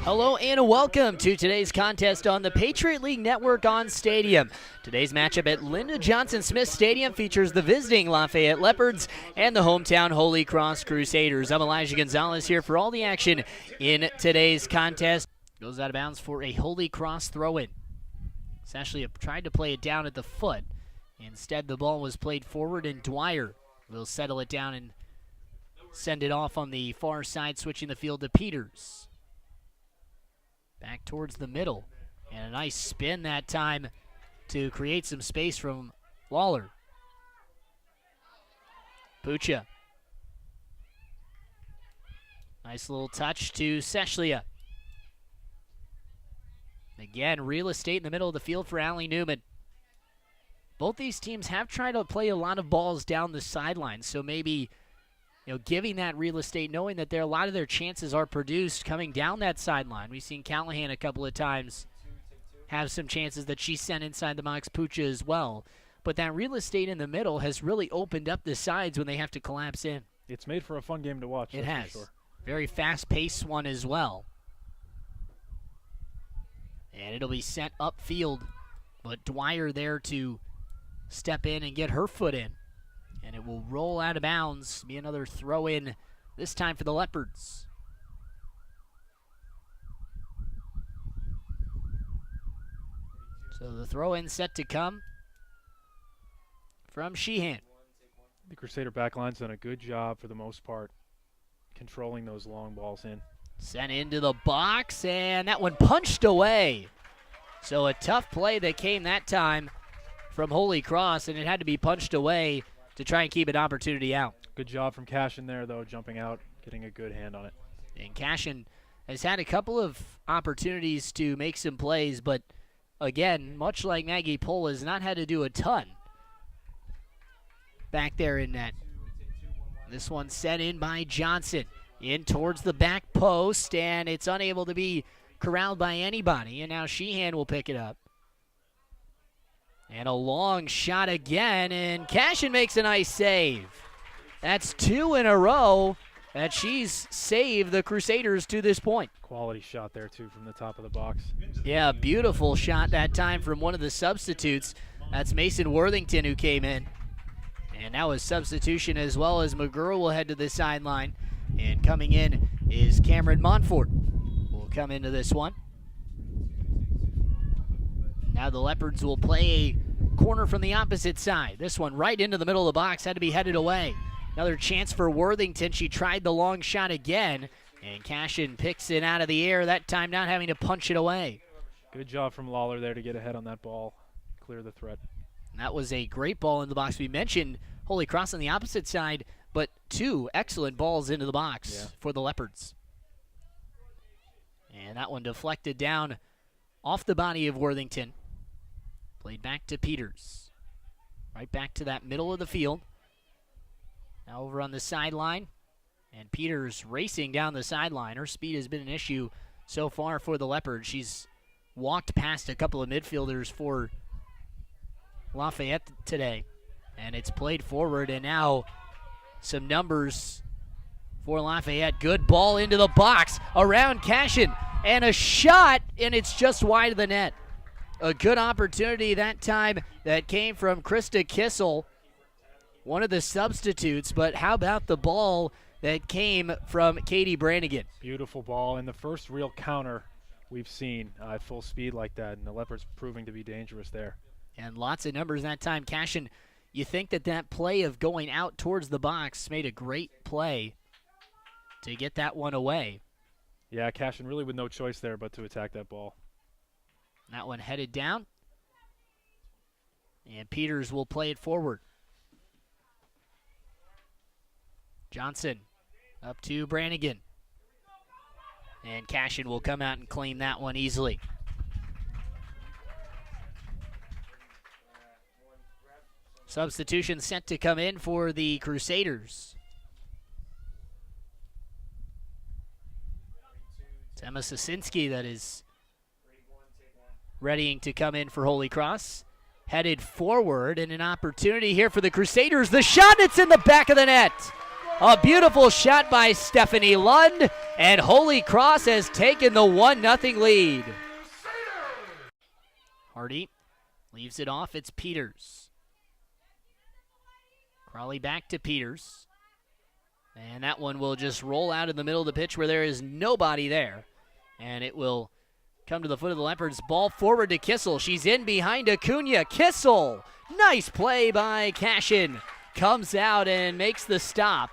Hello and welcome to today's contest on the Patriot League Network on Stadium. Today's matchup at Lyndon Johnson Smith Stadium features the visiting Lafayette Leopards and the hometown Holy Cross Crusaders. I'm Elijah Gonzalez here for all the action in today's contest. Goes out of bounds for a Holy Cross throw-in. Sashley tried to play it down at the foot. Instead, the ball was played forward, and Dwyer will settle it down and send it off on the far side, switching the field to Peters. Back towards the middle, and a nice spin that time to create some space from Lawler. Pucha. Nice little touch to Seshlia. Again, real estate in the middle of the field for Allie Newman. Both these teams have tried to play a lot of balls down the sideline, so maybe giving that real estate, knowing that a lot of their chances are produced coming down that sideline. We've seen Callahan a couple of times have some chances that she sent inside the box, Pucha as well. But that real estate in the middle has really opened up the sides when they have to collapse in. It's made for a fun game to watch. It has. For sure. Very fast-paced one as well. And it'll be sent upfield, but Dwyer there to step in and get her foot in. And it will roll out of bounds, be another throw-in, this time for the Leopards. So the throw-in set to come from Sheehan. The Crusader backline's done a good job for the most part, controlling those long balls in. Sent into the box, and that one punched away. So a tough play that came that time from Holy Cross, and it had to be punched away to try and keep an opportunity out. Good job from Cashin there, though, jumping out, getting a good hand on it. And Cashin has had a couple of opportunities to make some plays, but again, much like Maggie Pohl, has not had to do a ton back there in net. This one sent in by Johnson, in towards the back post, and it's unable to be corralled by anybody, and now Sheehan will pick it up. And a long shot again, and Cashin makes a nice save. That's two in a row that she's saved the Crusaders to this point. Quality shot there, too, from the top of the box. Yeah, beautiful shot that time from one of the substitutes. That's Mason Worthington who came in. And now a substitution as well, as McGurr will head to the sideline. And coming in is Cameron Montfort. Will come into this one. Now the Leopards will play a corner from the opposite side. This one right into the middle of the box, had to be headed away. Another chance for Worthington. She tried the long shot again, and Cashin picks it out of the air, that time not having to punch it away. Good job from Lawler there to get ahead on that ball, clear the threat. And that was a great ball in the box. We mentioned Holy Cross on the opposite side, but two excellent balls into the box for the Leopards. And that one deflected down off the body of Worthington. Played back to Peters. Right back to that middle of the field. Now over on the sideline. And Peters racing down the sideline. Her speed has been an issue so far for the Leopards. She's walked past a couple of midfielders for Lafayette today. And it's played forward, and now some numbers for Lafayette. Good ball into the box around Cashin. And a shot, and it's just wide of the net. A good opportunity that time that came from Krista Kissel, one of the substitutes, but how about the ball that came from Katie Brannigan? Beautiful ball, and the first real counter we've seen at full speed like that, and the Leopards proving to be dangerous there. And lots of numbers that time. Cashin, you think that play of going out towards the box made a great play to get that one away. Yeah, Cashin really with no choice there but to attack that ball. That one headed down. And Peters will play it forward. Johnson up to Brannigan. And Cashin will come out and claim that one easily. Substitution set to come in for the Crusaders. It's Emma Sosinski that is readying to come in for Holy Cross. Headed forward, and an opportunity here for the Crusaders. The shot, it's in the back of the net. A beautiful shot by Stephanie Lund, and Holy Cross has taken the 1-0 lead. Hardy leaves it off. It's Peters. Crawley back to Peters. And that one will just roll out in the middle of the pitch where there is nobody there. And it will come to the foot of the Leopards. Ball forward to Kissel. She's in behind Acuna. Kissel! Nice play by Cashin. Comes out and makes the stop.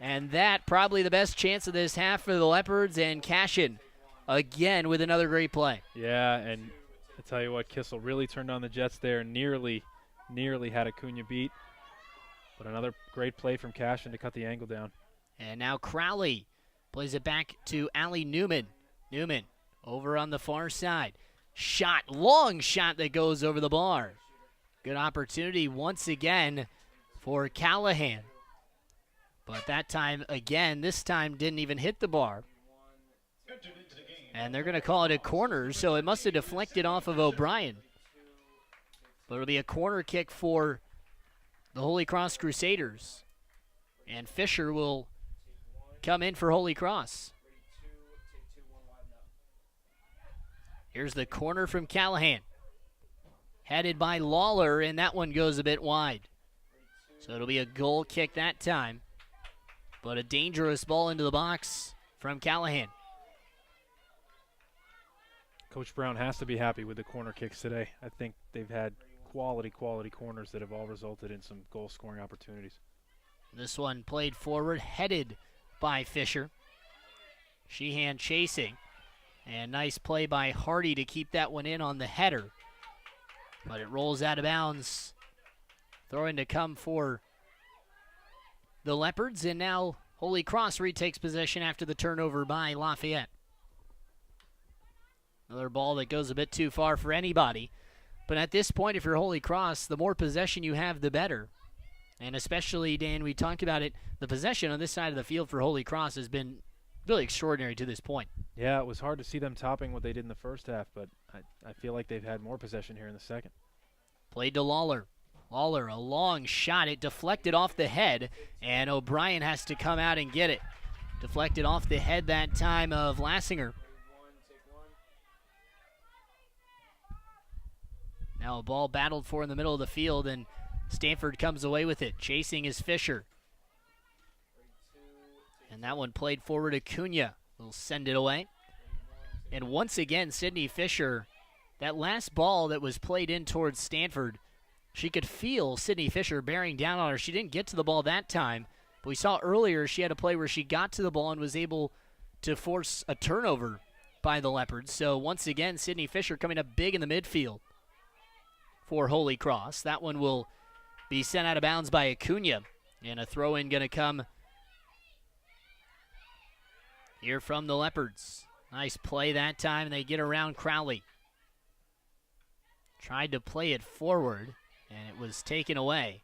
And that probably the best chance of this half for the Leopards, and Cashin again with another great play. Yeah, and I tell you what, Kissel really turned on the Jets there, nearly had Acuna beat. But another great play from Cashin to cut the angle down. And now Crowley plays it back to Allie Newman. Newman over on the far side. Shot, long shot that goes over the bar. Good opportunity once again for Callahan. But that time, again, this time didn't even hit the bar. And they're going to call it a corner, so it must have deflected off of O'Brien. But it'll be a corner kick for the Holy Cross Crusaders. And Fisher will come in for Holy Cross. Here's the corner from Callahan. Headed by Lawler, and that one goes a bit wide. So it'll be a goal kick that time. But a dangerous ball into the box from Callahan. Coach Brown has to be happy with the corner kicks today. I think they've had quality corners that have all resulted in some goal-scoring opportunities. This one played forward, headed by Fisher. Sheehan chasing. And nice play by Hardy to keep that one in on the header. But it rolls out of bounds. Throw-in to come for the Leopards, and now Holy Cross retakes possession after the turnover by Lafayette. Another ball that goes a bit too far for anybody. But at this point, if you're Holy Cross, the more possession you have, the better. And especially, Dan, we talked about it, the possession on this side of the field for Holy Cross has been really extraordinary to this point. Yeah, it was hard to see them topping what they did in the first half, but I feel like they've had more possession here in the second. Played to Lawler. Lawler, a long shot. It deflected off the head, and O'Brien has to come out and get it. Deflected off the head that time of Lassinger. Now a ball battled for in the middle of the field, and Stanford comes away with it. Chasing is Fisher. And that one played forward. Acuna will send it away. And once again, Sydney Fisher, that last ball that was played in towards Stanford, she could feel Sydney Fisher bearing down on her. She didn't get to the ball that time, but we saw earlier she had a play where she got to the ball and was able to force a turnover by the Leopards. So once again, Sydney Fisher coming up big in the midfield for Holy Cross. That one will be sent out of bounds by Acuna, and a throw-in going to come here from the Leopards. Nice play that time. They get around Crowley. Tried to play it forward, and it was taken away.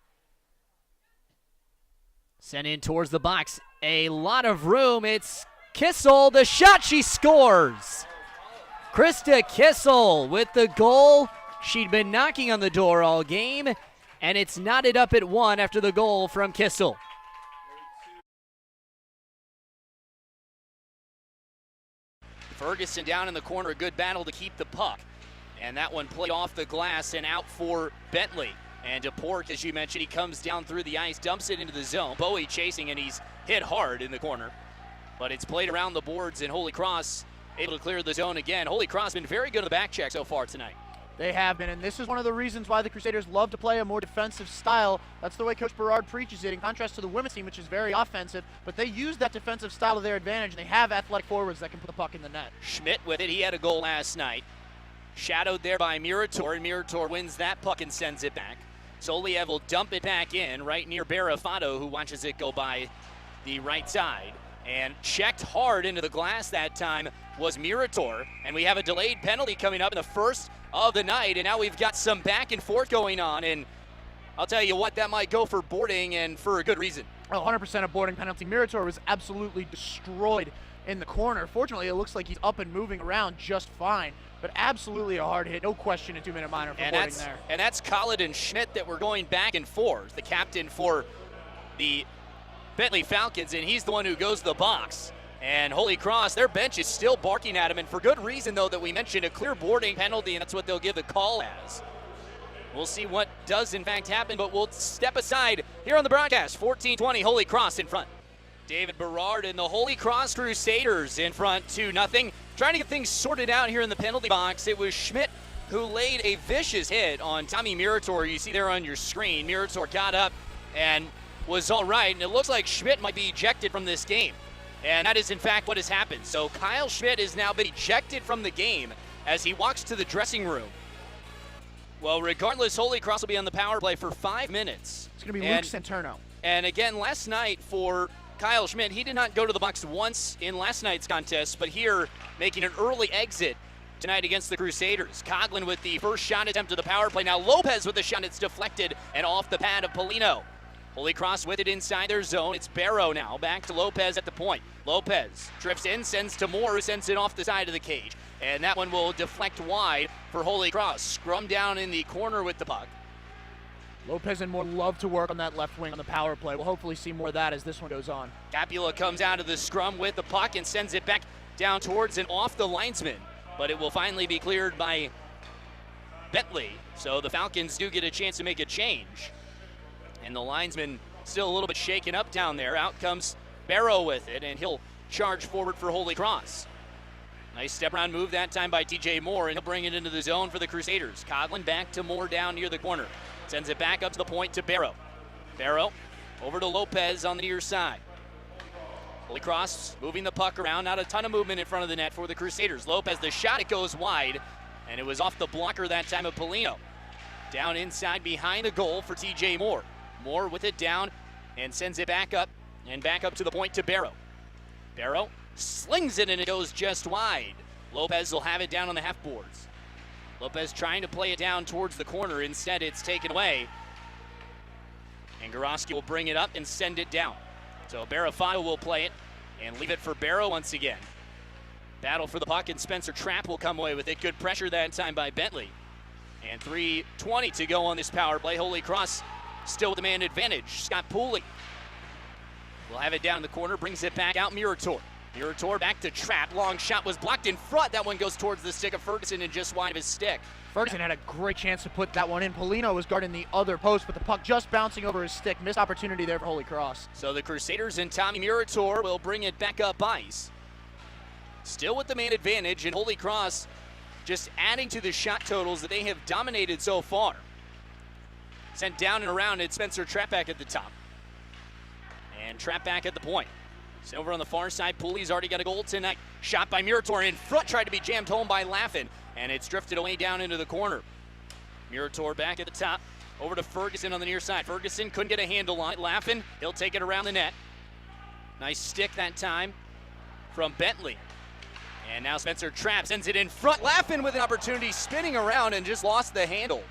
Sent in towards the box. A lot of room. It's Kissel. The shot, she scores. Krista Kissel with the goal. She'd been knocking on the door all game, and it's knotted up at 1 after the goal from Kissel. Ferguson down in the corner, a good battle to keep the puck. And that one played off the glass and out for Bentley. And DePork, as you mentioned, he comes down through the ice, dumps it into the zone. Bowie chasing, and he's hit hard in the corner. But it's played around the boards, and Holy Cross able to clear the zone again. Holy Cross been very good on the back check so far tonight. They have been, and this is one of the reasons why the Crusaders love to play a more defensive style. That's the way Coach Berard preaches it, in contrast to the women's team, which is very offensive. But they use that defensive style to their advantage, and they have athletic forwards that can put the puck in the net. Schmidt with it. He had a goal last night. Shadowed there by Murator, and Murator wins that puck and sends it back. Soliev will dump it back in right near Barafato, who watches it go by the right side. And checked hard into the glass that time was Murator. And we have a delayed penalty coming up in the first of the night. And now we've got some back and forth going on. And I'll tell you what, that might go for boarding, and for a good reason. 100% a boarding penalty. Murator was absolutely destroyed in the corner. Fortunately, it looks like he's up and moving around just fine. But absolutely a hard hit. No question a 2-minute minor for boarding there. And that's Collin and Schmidt that were going back and forth. The captain for the Bentley Falcons, and he's the one who goes to the box. And Holy Cross, their bench is still barking at him, and for good reason, though, that we mentioned a clear boarding penalty, and that's what they'll give the call as. We'll see what does, in fact, happen, but we'll step aside here on the broadcast. 14-20, Holy Cross in front. David Berard and the Holy Cross Crusaders in front, 2-0. Trying to get things sorted out here in the penalty box. It was Schmidt who laid a vicious hit on Tommy Murator. You see there on your screen. Murator got up and was all right, and it looks like Schmidt might be ejected from this game. And that is, in fact, what has happened. So Kyle Schmidt has now been ejected from the game as he walks to the dressing room. Well, regardless, Holy Cross will be on the power play for 5 minutes. It's going to be Luke Santerno. And again, last night for Kyle Schmidt, he did not go to the box once in last night's contest, but here making an early exit tonight against the Crusaders. Coughlin with the first shot attempt of the power play. Now Lopez with the shot. It's deflected and off the pad of Polino. Holy Cross with it inside their zone. It's Barrow now. Back to Lopez at the point. Lopez drifts in, sends to Moore, who sends it off the side of the cage. And that one will deflect wide for Holy Cross. Scrum down in the corner with the puck. Lopez and Moore love to work on that left wing on the power play. We'll hopefully see more of that as this one goes on. Capula comes out of the scrum with the puck and sends it back down towards and off the linesman. But it will finally be cleared by Bentley. So the Falcons do get a chance to make a change. And the linesman still a little bit shaken up down there. Out comes Barrow with it, and he'll charge forward for Holy Cross. Nice step around move that time by TJ Moore, and he'll bring it into the zone for the Crusaders. Coughlin back to Moore down near the corner. Sends it back up to the point to Barrow. Barrow over to Lopez on the near side. Holy Cross moving the puck around. Not a ton of movement in front of the net for the Crusaders. Lopez, the shot, it goes wide, and it was off the blocker that time of Polino. Down inside behind the goal for TJ Moore. Moore with it down and sends it back up to the point to Barrow. Barrow slings it and it goes just wide. Lopez will have it down on the half boards. Lopez trying to play it down towards the corner. Instead, it's taken away. And Goroski will bring it up and send it down. So Barafano will play it and leave it for Barrow once again. Battle for the puck, and Spencer Trapp will come away with it. Good pressure that time by Bentley. And 3:20 to go on this power play. Holy Cross still with the man advantage. Scott Pooley will have it down in the corner, brings it back out. Murator back to Trapp. Long shot was blocked in front. That one goes towards the stick of Ferguson and just wide of his stick. Ferguson had a great chance to put that one in. Polino was guarding the other post, but the puck just bouncing over his stick. Missed opportunity there for Holy Cross. So the Crusaders and Tommy Murator will bring it back up ice. Still with the man advantage, and Holy Cross just adding to the shot totals that they have dominated so far. Sent down and around, it's Spencer Trapp back at the top. And Trapp back at the point. So over on the far side, Pooley's already got a goal tonight. Shot by Murator in front, tried to be jammed home by Laffin, and it's drifted away down into the corner. Murator back at the top, over to Ferguson on the near side. Ferguson couldn't get a handle on it. Laffin, he'll take it around the net. Nice stick that time from Bentley. And now Spencer Trapp sends it in front. Laffin with an opportunity, spinning around and just lost the handle.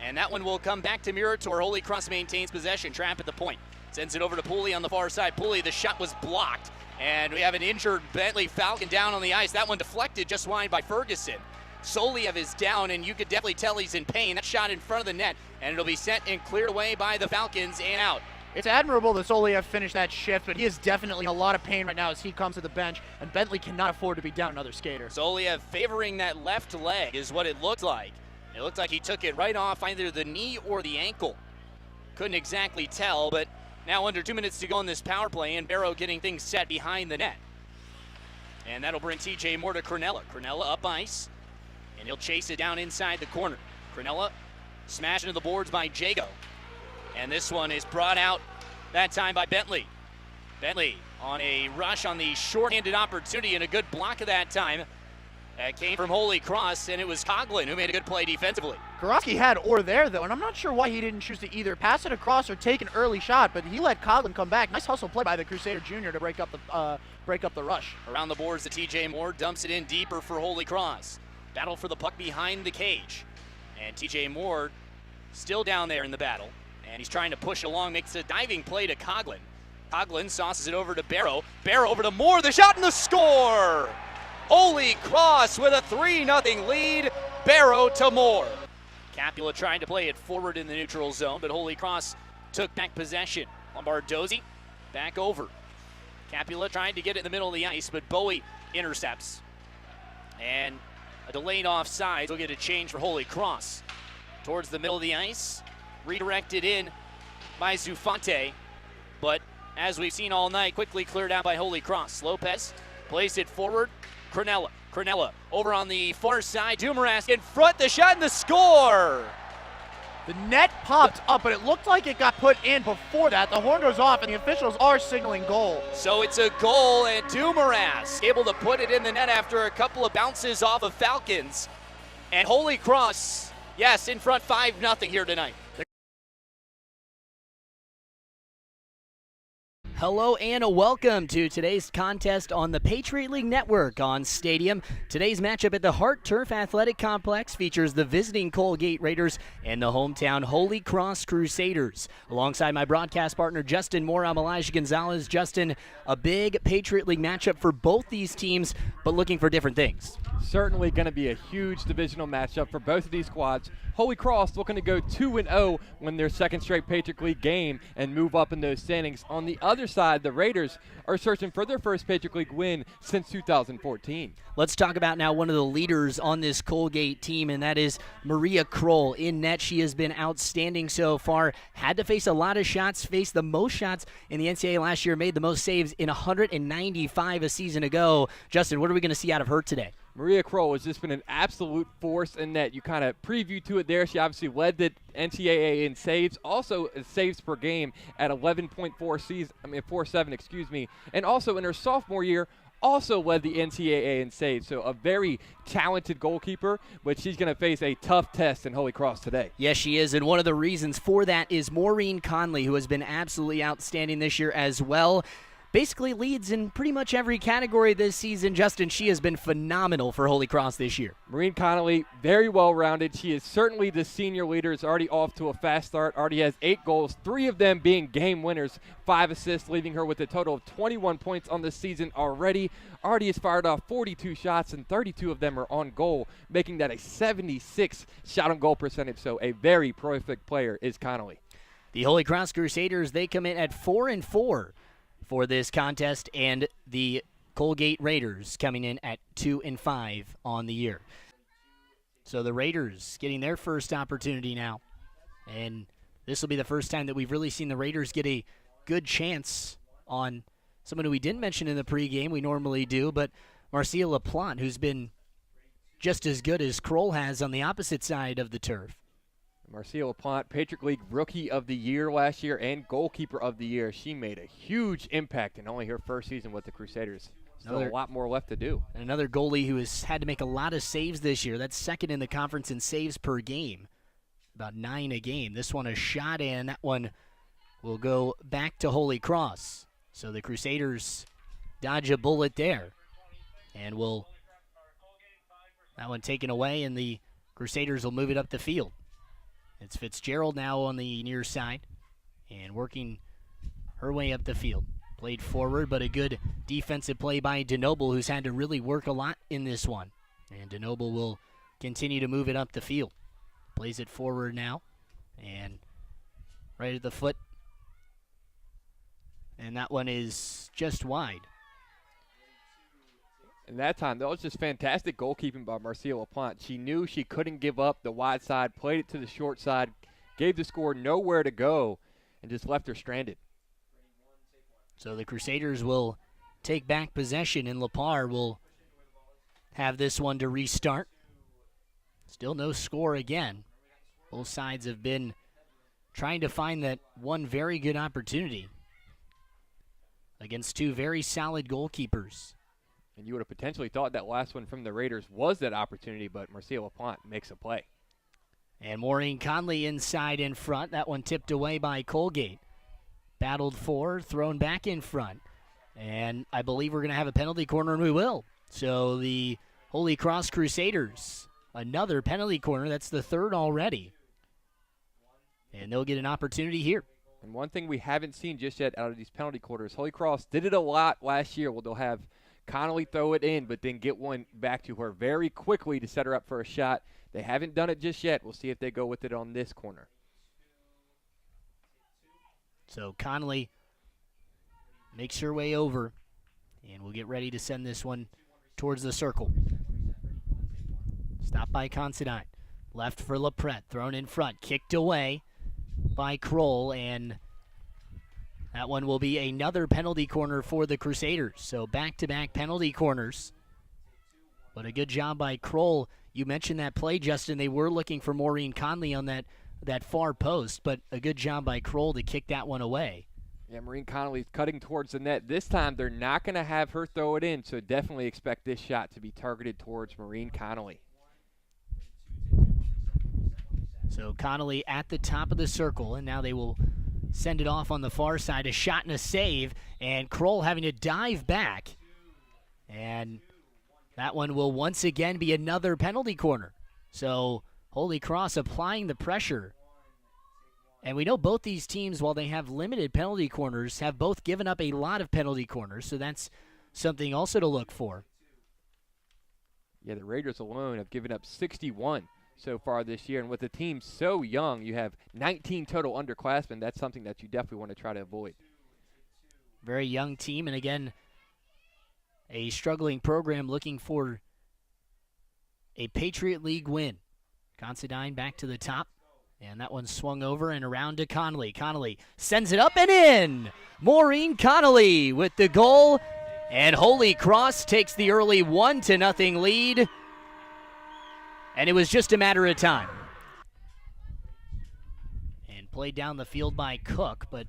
And that one will come back to Murator. Holy Cross maintains possession. Trapp at the point. Sends it over to Pooley on the far side. Pooley, the shot was blocked. And we have an injured Bentley Falcon down on the ice. That one deflected just wide by Ferguson. Soliev is down, and you could definitely tell he's in pain. That shot in front of the net, and it'll be sent and cleared away by the Falcons and out. It's admirable that Soliev finished that shift, but he is definitely in a lot of pain right now as he comes to the bench, and Bentley cannot afford to be down another skater. Soliev favoring that left leg is what it looked like. It looked like he took it right off either the knee or the ankle. Couldn't exactly tell, but now under 2 minutes to go in this power play, and Barrow getting things set behind the net. And that'll bring TJ Moore to Cronella. Cronella up ice, and he'll chase it down inside the corner. Cronella smashed into the boards by Jago. And this one is brought out that time by Bentley. Bentley on a rush on the shorthanded opportunity, and a good block of that time. That came from Holy Cross, and it was Coughlin who made a good play defensively. Goroski had Orr there, though, and I'm not sure why he didn't choose to either pass it across or take an early shot, but he let Coughlin come back. Nice hustle play by the Crusader Jr. to break up the rush. Around the boards, the TJ Moore dumps it in deeper for Holy Cross. Battle for the puck behind the cage. And TJ Moore still down there in the battle, and he's trying to push along, makes a diving play to Coughlin. Coughlin sauces it over to Barrow. Barrow over to Moore, the shot and the score! Holy Cross with a 3-0 lead. Barrow to Moore. Capula trying to play it forward in the neutral zone, but Holy Cross took back possession. Lombardozzi Back over. Capula trying to get it in the middle of the ice, but Bowie intercepts. And a delayed offside. We'll get a change for Holy Cross. Towards the middle of the ice. Redirected in by Zufante. But as we've seen all night, quickly cleared out by Holy Cross. Lopez plays it forward. Cronella over on the far side. Dumoras in front. The shot and the score. The net popped up, but it looked like it got put in before that. The horn goes off, and the officials are signaling goal. So it's a goal, and Dumoras able to put it in the net after a couple of bounces off of Falcons. And Holy Cross, yes, in front 5-0 here tonight. Hello and welcome to today's contest on the Patriot League Network on Stadium. Today's matchup at the Hart Turf Athletic Complex features the visiting Colgate Raiders and the hometown Holy Cross Crusaders. Alongside my broadcast partner Justin Moore, I'm Elijah Gonzalez. Justin, a big Patriot League matchup for both these teams, but looking for different things. Certainly going to be a huge divisional matchup for both of these squads. Holy Cross looking to go 2-0, win their second straight Patriot League game, and move up in those standings. On the other side, the Raiders are searching for their first Patriot League win since 2014. Let's talk about now one of the leaders on this Colgate team, and that is Maria Kroll. In net, she has been outstanding so far. Had to face a lot of shots, faced the most shots in the NCAA last year, made the most saves in 195 a season ago. Justin, what are we going to see out of her today? Maria Kroll has just been an absolute force in net. You kind of previewed to it there. She obviously led the NCAA in saves, also saves per game at 11.47, and also in her sophomore year, also led the NCAA in saves. So a very talented goalkeeper, but she's going to face a tough test in Holy Cross today. Yes, she is, and one of the reasons for that is Maureen Conley, who has been absolutely outstanding this year as well. Basically leads in pretty much every category this season. Justin, she has been phenomenal for Holy Cross this year. Maureen Connolly, very well-rounded. She is certainly the senior leader. Is already off to a fast start. Already has 8 goals, 3 of them being game winners, 5 assists, leaving her with a total of 21 points on the season already. Already has fired off 42 shots, and 32 of them are on goal, making that a 76 shot-on-goal percentage. So a very prolific player is Connolly. The Holy Cross Crusaders, they come in at 4-4. For this contest, and the Colgate Raiders coming in at 2-5 on the year. So the Raiders getting their first opportunity now, and this will be the first time that we've really seen the Raiders get a good chance on someone who we didn't mention in the pregame. We normally do, but Marcia LaPlante, who's been just as good as Kroll has on the opposite side of the turf. Marcia LaPlante, Patriot League Rookie of the Year last year and Goalkeeper of the Year. She made a huge impact in only her first season with the Crusaders. Still a lot more left to do. And another goalie who has had to make a lot of saves this year. That's second in the conference in saves per game. About 9 a game. This one a shot in. That one will go back to Holy Cross. So the Crusaders dodge a bullet there. And that one taken away, and the Crusaders will move it up the field. It's Fitzgerald now on the near side and working her way up the field. Played forward, but a good defensive play by DeNoble, who's had to really work a lot in this one. And DeNoble will continue to move it up the field. Plays it forward now and right at the foot. And that one is just wide. And that time, that was just fantastic goalkeeping by Marcia LaPlante. She knew she couldn't give up the wide side, played it to the short side, gave the scorer nowhere to go, and just left her stranded. So the Crusaders will take back possession, and Lepar will have this one to restart. Still no score again. Both sides have been trying to find that one very good opportunity against 2 very solid goalkeepers. And you would have potentially thought that last one from the Raiders was that opportunity, but Marcia LaPlante makes a play. And Maureen Conley inside in front. That one tipped away by Colgate. Battled for, thrown back in front. And I believe we're going to have a penalty corner, and we will. So the Holy Cross Crusaders, another penalty corner. That's the 3rd already. And they'll get an opportunity here. And one thing we haven't seen just yet out of these penalty corners, Holy Cross did it a lot last year. Well, they'll have Connolly throw it in, but then get one back to her very quickly to set her up for a shot. They haven't done it just yet. We'll see if they go with it on this corner. So Connolly makes her way over, and we'll get ready to send this one towards the circle. Stopped by Considine. Left for LaPrette, thrown in front, kicked away by Kroll, and that one will be another penalty corner for the Crusaders. So back-to-back penalty corners. But a good job by Kroll. You mentioned that play, Justin. They were looking for Maureen Conley on that far post, but a good job by Kroll to kick that one away. Yeah, Maureen Connolly's cutting towards the net. This time they're not going to have her throw it in, so definitely expect this shot to be targeted towards Maureen Connolly. So Connolly at the top of the circle, and now they will send it off on the far side. A shot and a save, and Kroll having to dive back. And that one will once again be another penalty corner. So Holy Cross applying the pressure. And we know both these teams, while they have limited penalty corners, have both given up a lot of penalty corners. So that's something also to look for. Yeah, the Raiders alone have given up 61 so far this year. And with the team so young, you have 19 total underclassmen. That's something that you definitely want to try to avoid. Very young team, and again, a struggling program looking for a Patriot League win. Considine back to the top, and that one swung over and around to Connolly. Connolly sends it up and in! Maureen Connolly with the goal, and Holy Cross takes the early 1-0 lead. And it was just a matter of time. And played down the field by Cook, but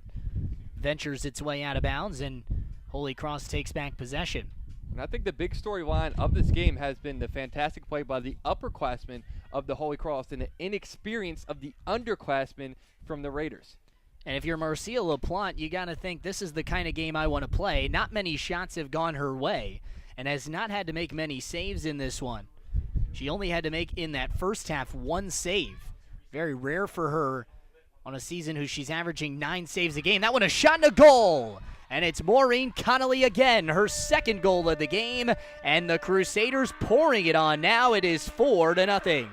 ventures its way out of bounds, and Holy Cross takes back possession. And I think the big storyline of this game has been the fantastic play by the upperclassmen of the Holy Cross and the inexperience of the underclassmen from the Raiders. And if you're Marcia LaPlante, you got to think this is the kind of game I want to play. Not many shots have gone her way, and has not had to make many saves in this one. She only had to make, in that first half, 1 save. Very rare for her on a season who she's averaging 9 saves a game. That one a shot and a goal. And it's Maureen Connolly again, her second goal of the game. And the Crusaders pouring it on now. It is 4-0.